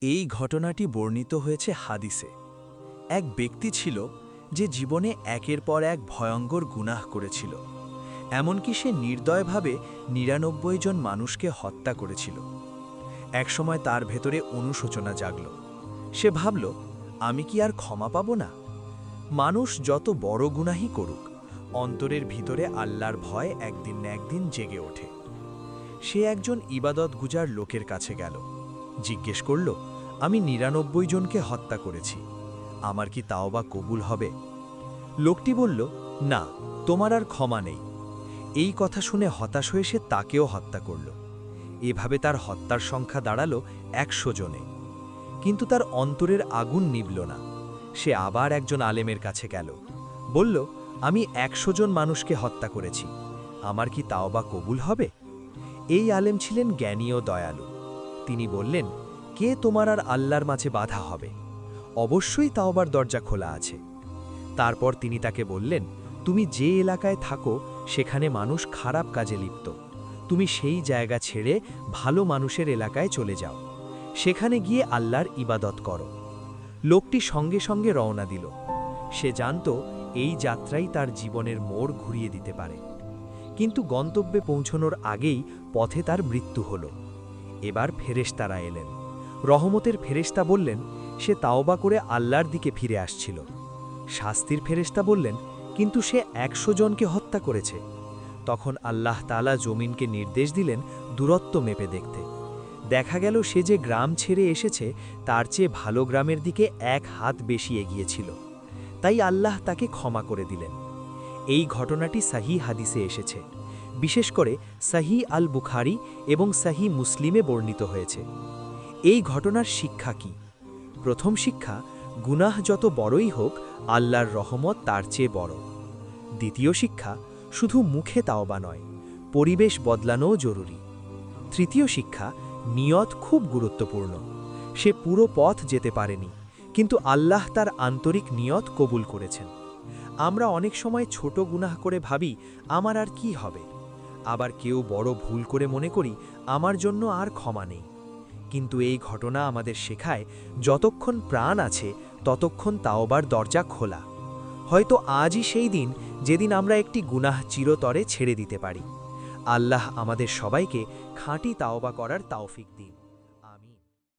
এই ঘটনাটি বর্ণিত হয়েছে হাদিসে। এক ব্যক্তি ছিল যে জীবনে একের পর এক ভয়ঙ্কর গুনাহ করেছিল। এমনকি সে নির্দয়ভাবে ৯৯ জন মানুষকে হত্যা করেছিল। একসময় তার ভেতরে অনুশোচনা জাগল। সে ভাবল, আমি কি আর ক্ষমা পাব না? মানুষ যত বড় গুনাহই করুক, অন্তরের ভিতরে আল্লাহর ভয় একদিন না একদিন জেগে ওঠে। সে একজন ইবাদতগুজার লোকের কাছে গেল, জিজ্ঞেস করল, আমি ৯৯ জনকে হত্যা করেছি, আমার কি তাওবা কবুল হবে? লোকটি বলল, না, তোমার আর ক্ষমা নেই। এই কথা শুনে হতাশ হয়ে সে তাকেও হত্যা করল। এভাবে তার হত্যার সংখ্যা দাঁড়াল ১০০ জনে। কিন্তু তার অন্তরের আগুন নিভল না। সে আবার একজন আলেমের কাছে গেল, বলল, আমি ১০০ জন মানুষকে হত্যা করেছি, আমার কি তাওবা কবুল হবে? এই আলেম ছিলেন জ্ঞানী ও দয়ালু। তিনি বললেন, কে তোমার আর আল্লাহর মাঝে বাধা হবে? অবশ্যই তাওবার দরজা খোলা আছে। তারপর তিনি তাকে বললেন, তুমি যে এলাকায় থাকো সেখানে মানুষ খারাপ কাজে লিপ্ত, তুমি সেই জায়গা ছেড়ে ভালো মানুষের এলাকায় চলে যাও, সেখানে গিয়ে আল্লাহর ইবাদত করো। লোকটি সঙ্গে সঙ্গে রওনা দিল। সে জানত এই যাত্রাই তার জীবনের মোড় ঘুরিয়ে দিতে পারে। কিন্তু গন্তব্যে পৌঁছনোর আগেই পথে তার মৃত্যু হল। এবার ফেরেশতারা এলেন। রহমতের ফেরেশতা বললেন, সে তাওবা করে আল্লাহর দিকে ফিরে আসছিল। শাস্তির ফেরেশতা বললেন, কিন্তু সে ১০০ জনকে হত্যা করেছে। তখন আল্লাহ তাআলা জমিনকে নির্দেশ দিলেন দূরত্ব মেপে দেখতে। দেখা গেল সে যে গ্রাম ছেড়ে এসেছে তার চেয়ে ভালো গ্রামের দিকে ১ হাত বেশি এগিয়েছিল। তাই আল্লাহ তাকে ক্ষমা করে দিলেন। এই ঘটনাটি সহিহ হাদিসে এসেছে, বিশেষ করে সহিহ আল বুখারী এবং সহিহ মুসলিমে বর্ণিত হয়েছে। এই ঘটনার শিক্ষা কি? প্রথম শিক্ষা, গুনাহ যত বড়ই হোক, আল্লাহর রহমত তার চেয়ে বড়। দ্বিতীয় শিক্ষা, শুধু মুখে তাওবা নয়, পরিবেশ বদলানোও জরুরি। তৃতীয় শিক্ষা, নিয়ত খুব গুরুত্বপূর্ণ। সে পুরো পথ যেতে পারেনি, কিন্তু আল্লাহ তার আন্তরিক নিয়ত কবুল করেছেন। আমরা অনেক সময় ছোট গুনাহ করে ভাবি, আমার আর কি হবে? আবার কেউ বড় ভুল করে মনে করি, আমার জন্য আর ক্ষমা নেই। কিন্তু এই ঘটনা আমাদের শেখায়, যতক্ষণ প্রাণ আছে ততক্ষণ তাওবার দরজা খোলা। হয়তো আজই সেই দিন যেদিন আমরা একটি গুনাহ চিরতরে ছেড়ে দিতে পারি। আল্লাহ আমাদের সবাইকে খাঁটি তাওবা করার তৌফিক দিন।